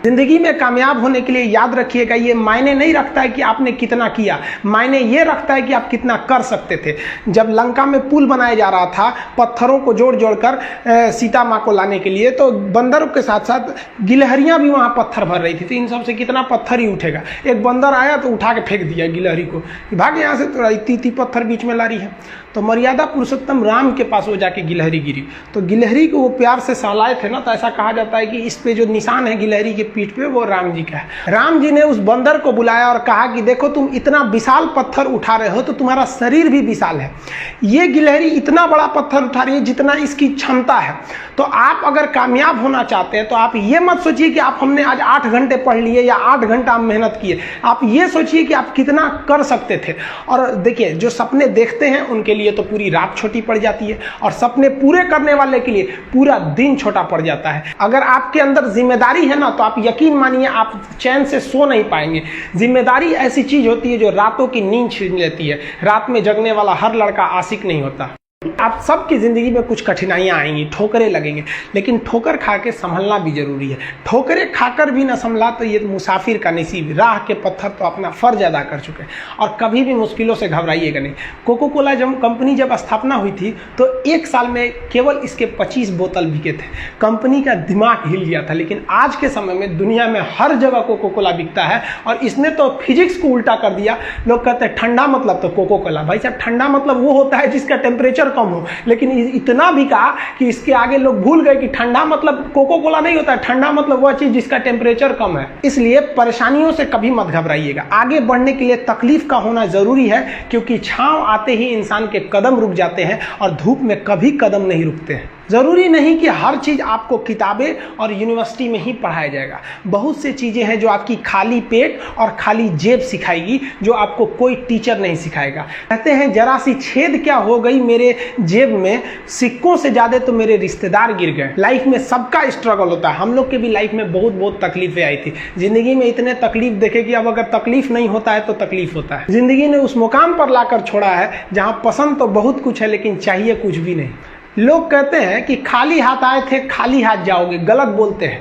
जिंदगी में कामयाब होने के लिए याद रखिएगा, ये मायने नहीं रखता है कि आपने कितना किया, मायने ये रखता है कि आप कितना कर सकते थे। जब लंका में पुल बनाया जा रहा था पत्थरों को जोड़ जोड़कर सीता माँ को लाने के लिए, तो बंदरों के साथ साथ गिलहरियां भी वहां पत्थर भर रही थी, तो इन सब से कितना पत्थर ही उठेगा। एक बंदर आया तो उठा के फेंक दिया गिलहरी को, भाग यहाँ से, थोड़ा इतनी पत्थर बीच में ला रही है। तो मर्यादा पुरुषोत्तम राम के पास वो जाके गिलहरी गिरी, तो गिलहरी को वो प्यार से सहलाए थे ना, तो ऐसा कहा जाता है कि इस पे जो निशान है गिलहरी के पीठ पे वो राम जी का है। राम जी ने उस बंदर को बुलाया और कहा कि देखो तुम इतना विशाल पत्थर उठा रहे हो तो तुम्हारा शरीर भी विशाल है, ये गिलहरी इतना बड़ा पत्थर उठा रही है जितना इसकी क्षमता है। तो आप अगर कामयाब होना चाहते हैं तो आप ये मत सोचिए कि आप हमने आज 8 घंटे पढ़ लिए या 8 घंटा हम मेहनत किए, आप ये सोचिए कि आप कितना कर सकते थे। और देखिए जो सपने देखते हैं उनके लिए तो पूरी रात छोटी पड़ जाती है, और सपने पूरे करने वाले के लिए पूरा दिन छोटा पड़ जाता है। अगर आपके अंदर जिम्मेदारी है ना, तो आप यकीन मानिए आप चैन से सो नहीं पाएंगे। जिम्मेदारी ऐसी चीज होती है जो रातों की नींद छीन लेती है। रात में जगने वाला हर लड़का आशिक नहीं होता। आप सबकी जिंदगी में कुछ कठिनाइयां आएंगी, ठोकरें लगेंगे, लेकिन ठोकर खा के संभलना भी जरूरी है। ठोकरें खाकर भी ना संभला तो ये मुसाफिर का नसीब। राह के पत्थर तो अपना फर्ज अदा कर चुके हैं, और कभी भी मुश्किलों से घबराइएगा नहीं। कोको कोला कंपनी जब स्थापना हुई थी तो 1 साल में केवल इसके 25 बोतल बिके थे। कंपनी का दिमाग हिल गया था, लेकिन आज के समय में दुनिया में हर जगह कोको कोला बिकता है, और इसने तो फिजिक्स को उल्टा कर दिया। लोग कहते हैं ठंडा मतलब तो कोको कोला, भाई साहब ठंडा मतलब वो होता है जिसका टेम्परेचर कम हो, लेकिन इतना भी कहा कि इसके आगे लोग भूल गए कि ठंडा मतलब कोको कोला नहीं होता है, ठंडा मतलब वह चीज जिसका टेम्परेचर कम है। इसलिए परेशानियों से कभी मत घबराइएगा। आगे बढ़ने के लिए तकलीफ का होना जरूरी है, क्योंकि छांव आते ही इंसान के कदम रुक जाते हैं और धूप में कभी कदम नहीं रुकते हैं। जरूरी नहीं कि हर चीज आपको किताबें और यूनिवर्सिटी में ही पढ़ाया जाएगा। बहुत सी चीजें हैं जो आपकी खाली पेट और खाली जेब सिखाएगी, जो आपको कोई टीचर नहीं सिखाएगा। कहते हैं जरा सी छेद क्या हो गई मेरे जेब में, सिक्कों से ज्यादा तो मेरे रिश्तेदार गिर गए। लाइफ में सबका स्ट्रगल होता है। हम लोग के भी लाइफ में बहुत तकलीफें आई थी। जिंदगी में इतने तकलीफ देखे कि अब अगर तकलीफ नहीं होता है तो तकलीफ होता है। जिंदगी ने उस मुकाम पर लाकर छोड़ा है जहां पसंद तो बहुत कुछ है, लेकिन चाहिए कुछ भी नहीं। लोग कहते हैं कि खाली हाथ आए थे खाली हाथ जाओगे, गलत बोलते हैं।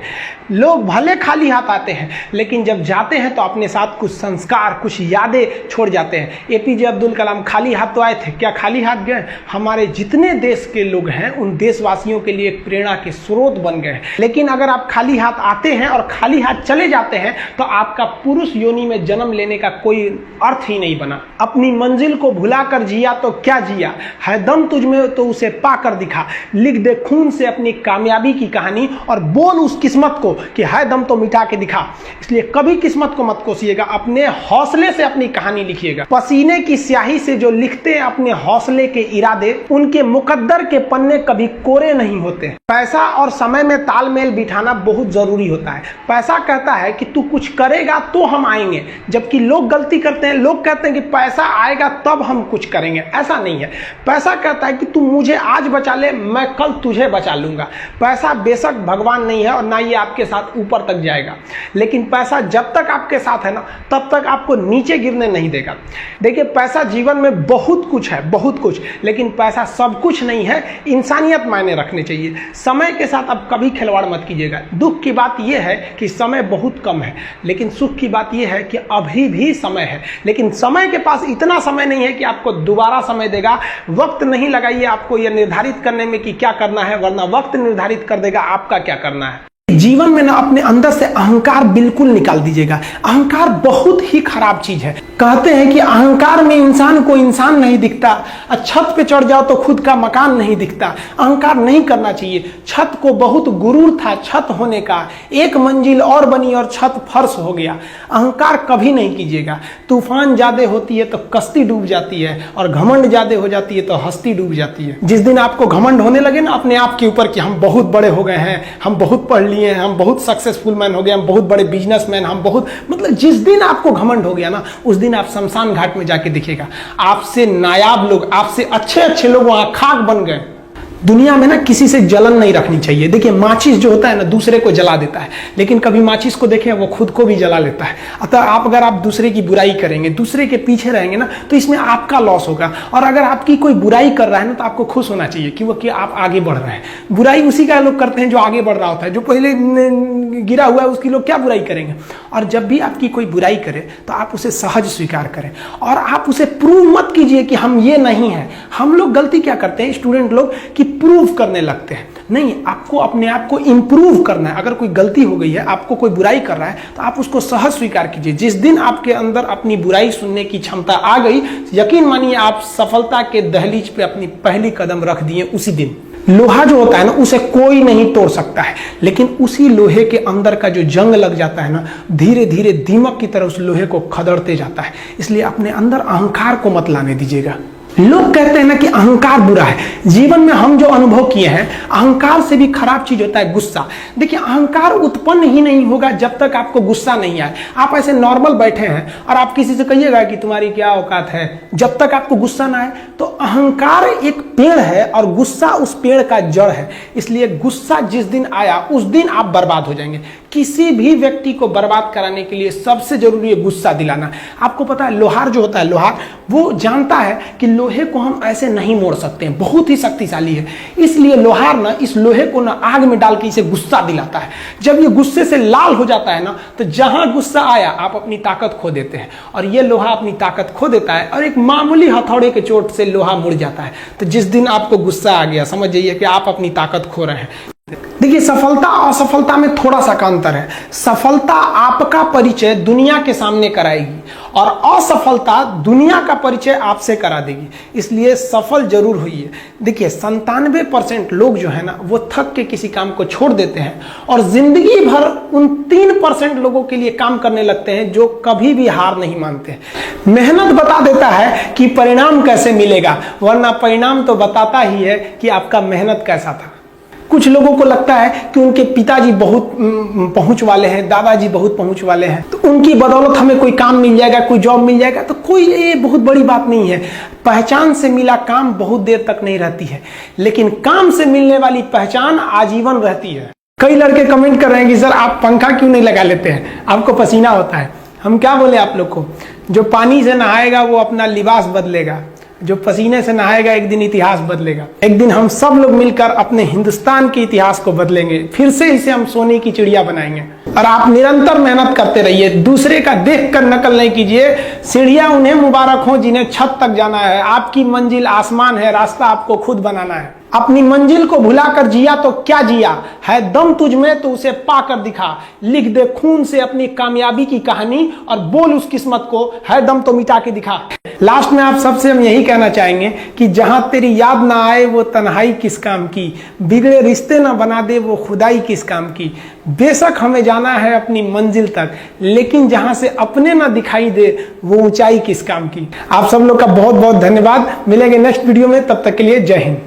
लोग भले खाली हाथ आते हैं, लेकिन जब जाते हैं तो अपने साथ कुछ संस्कार, कुछ यादें छोड़ जाते हैं। एपीजे अब्दुल कलाम खाली हाथ तो आए थे, क्या खाली हाथ गए? हमारे जितने देश के लोग हैं उन देशवासियों के लिए एक प्रेरणा के स्रोत बन गए। लेकिन अगर आप खाली हाथ आते हैं और खाली हाथ चले जाते हैं तो आपका पुरुष योनि में जन्म लेने का कोई अर्थ ही नहीं बना। अपनी मंजिल को भुलाकर जिया तो क्या जिया, है दम तुझ में तो उसे पाकर दिखा। लिख दे खून से अपनी कामयाबी की कहानी और बोल उस किस्मत को कि है दम तो मिटा के दिखा। इसलिए कभी किस्मत को मत कोसिएगा, अपने हौसले से अपनी कहानी लिखिएगा। पसीने की स्याही से जो लिखते हैं अपने हौसले के इरादे, उनके मुकद्दर के पन्ने कभी कोरे नहीं होते। पैसा और समय में तालमेल बिठाना बहुत जरूरी होता है। पैसा कहता है कि तू कुछ करेगा तो हम आएंगे, जबकि लोग गलती करते हैं। लोग कहते हैं कि पैसा आएगा तब हम कुछ करेंगे, ऐसा नहीं है। पैसा कहता है कि तू मुझे आज बचा ले, मैं कल तुझे बचा लूंगा। पैसा बेशक भगवान नहीं है और ना ये आपके साथ ऊपर तक जाएगा, लेकिन पैसा जब तक आपके साथ है ना तब तक आपको नीचे गिरने नहीं देगा। देखिए पैसा जीवन में बहुत कुछ है, बहुत कुछ, लेकिन पैसा सब कुछ नहीं है। इंसानियत मायने रखने चाहिए। समय के साथ आप कभी खिलवाड़ मत कीजिएगा। दुख की बात यह है कि समय बहुत कम है, लेकिन सुख की बात यह है कि अभी भी समय है। लेकिन समय के पास इतना समय नहीं है कि आपको दोबारा समय देगा। वक्त नहीं लगाइए आपको यह निर्धारित करने में कि क्या करना है, वरना वक्त निर्धारित कर देगा आपका क्या करना है। जीवन में ना अपने अंदर से अहंकार बिल्कुल निकाल दीजिएगा। अहंकार बहुत ही खराब चीज है। कहते हैं कि अहंकार में इंसान को इंसान नहीं दिखता, छत पे चढ़ जाओ तो खुद का मकान नहीं दिखता। अहंकार नहीं करना चाहिए। छत को बहुत गुरूर था छत होने का, एक मंजिल और बनी और छत फर्श हो गया। अहंकार कभी नहीं कीजिएगा। तूफान ज्यादा होती है तो कश्ती डूब जाती है, और घमंड ज्यादा हो जाती है तो हस्ती डूब जाती है। जिस दिन आपको घमंड होने लगे ना अपने आप के ऊपर कि हम बहुत बड़े हो गए हैं, हम बहुत पढ़ लिए, हम बहुत सक्सेसफुल मैन हो गए, हम बहुत बड़े बिजनेसमैन, हम बहुत, मतलब जिस दिन आपको घमंड हो गया ना उस दिन आप शमशान घाट में जाके दिखेगा आपसे नायाब लोग, आपसे अच्छे अच्छे लोग वहां खाक बन गए। दुनिया में ना किसी से जलन नहीं रखनी चाहिए। देखिए माचिस जो होता है ना दूसरे को जला देता है, लेकिन कभी माचिस को देखें वो खुद को भी जला लेता है। अतः अगर आप दूसरे की बुराई करेंगे, दूसरे के पीछे रहेंगे ना, तो इसमें आपका लॉस होगा। और अगर आपकी कोई बुराई कर रहा है ना तो आपको खुश होना चाहिए कि आप आगे बढ़ रहे हैं। बुराई उसी का लोग करते हैं जो आगे बढ़ रहा होता है, जो पहले गिरा हुआ है उसकी लोग क्या बुराई करेंगे। और जब भी आपकी कोई बुराई करे तो आप उसे सहज स्वीकार करें और आप उसे प्रूव मत कीजिए कि हम ये नहीं है। हम लोग गलती क्या करते हैं स्टूडेंट लोग कि प्रूव करने लगते हैं। नहीं, आपको अपने आप को इंप्रूव करना है। अगर कोई गलती हो गई है, आपको कोई बुराई कर रहा है, तो आप उसको सहज स्वीकार कीजिए। जिस दिन आपके अंदर अपनी बुराई सुनने की क्षमता आ गई, यकीन मानिए आप सफलता के दहलीज पे अपनी पहली कदम रख दिए उसी दिन। लोहा जो होता है ना उसे कोई नहीं तोड़ सकता है, लेकिन उसी लोहे के अंदर का जो जंग लग जाता है ना, धीरे धीरे दीमक की तरह उस लोहे को खदड़ते जाता है। इसलिए अपने अंदर अहंकार को मत लाने दीजिएगा। लोग कहते हैं ना कि अहंकार बुरा है। जीवन में हम जो अनुभव किए हैं, अहंकार से भी खराब चीज होता है गुस्सा। देखिए अहंकार उत्पन्न ही नहीं होगा जब तक आपको गुस्सा नहीं आए। आप ऐसे नॉर्मल बैठे हैं और आप किसी से कहिएगा कि तुम्हारी क्या औकात है, जब तक आपको गुस्सा ना आए। तो अहंकार एक पेड़ है और गुस्सा उस पेड़ का जड़ है। इसलिए गुस्सा जिस दिन आया उस दिन आप बर्बाद हो जाएंगे। किसी भी व्यक्ति को बर्बाद कराने के लिए सबसे जरूरी है गुस्सा दिलाना। आपको पता है लोहार जो होता है, लोहार वो जानता है कि लोहे को हम ऐसे नहीं मोड़ सकते हैं, बहुत ही शक्तिशाली है। इसलिए लोहार ना इस लोहे को ना आग में डाल के इसे गुस्सा दिलाता है। जब ये गुस्से से लाल हो जाता है ना, तो जहां गुस्सा आया आप अपनी ताकत खो देते हैं। और ये लोहा अपनी ताकत खो देता है और एक मामूली हथौड़े के चोट से लोहा मुड़ जाता है। तो जिस दिन आपको गुस्सा आ गया, समझ जाइए कि आप अपनी ताकत खो रहे हैं। देखिए सफलता और असफलता में थोड़ा सा अंतर है। सफलता आपका परिचय दुनिया के सामने कराएगी और असफलता दुनिया का परिचय आपसे करा देगी। इसलिए सफल जरूर होइए। देखिए 97% लोग जो है ना वो थक के किसी काम को छोड़ देते हैं और जिंदगी भर उन 3% लोगों के लिए काम करने लगते हैं जो कभी भी हार नहीं मानते। मेहनत बता देता है कि परिणाम कैसे मिलेगा, वरना परिणाम तो बताता ही है कि आपका मेहनत कैसा था। कुछ लोगों को लगता है कि उनके पिताजी बहुत पहुंच वाले हैं, दादाजी बहुत पहुंच वाले हैं, तो उनकी बदौलत हमें कोई काम मिल जाएगा, कोई जॉब मिल जाएगा। तो कोई ये बहुत बड़ी बात नहीं है। पहचान से मिला काम बहुत देर तक नहीं रहती है, लेकिन काम से मिलने वाली पहचान आजीवन रहती है। कई लड़के कमेंट कर रहे हैं कि सर आप पंखा क्यों नहीं लगा लेते हैं, आपको पसीना होता है। हम क्या बोले आप लोग को, जो पानी से नहाएगा वो अपना लिबास बदलेगा, जो पसीने से नहाएगा एक दिन इतिहास बदलेगा। एक दिन हम सब लोग मिलकर अपने हिंदुस्तान के इतिहास को बदलेंगे, फिर से इसे हम सोने की चिड़िया बनाएंगे। और आप निरंतर मेहनत करते रहिए, दूसरे का देख कर नकल नहीं कीजिए। सीढ़ियां उन्हें मुबारक हो जिन्हें छत तक जाना है। आपकी मंजिल आसमान है, रास्ता आपको खुद बनाना है। अपनी मंजिल को भुलाकर जिया तो क्या जिया है, दम तुझ में तो उसे पाकर दिखा। लिख दे खून से अपनी कामयाबी की कहानी और बोल उस किस्मत को है दम तो मिटा के दिखा। लास्ट में आप सबसे हम यही कहना चाहेंगे कि जहां तेरी याद ना आए वो तन्हाई किस काम की, बिगड़े रिश्ते ना बना दे वो खुदाई किस काम की। बेशक हमें जाना है अपनी मंजिल तक, लेकिन जहां से अपने ना दिखाई दे वो ऊंचाई किस काम की। आप सब लोग का बहुत बहुत धन्यवाद। मिलेंगे नेक्स्ट वीडियो में, तब तक के लिए जय हिंद।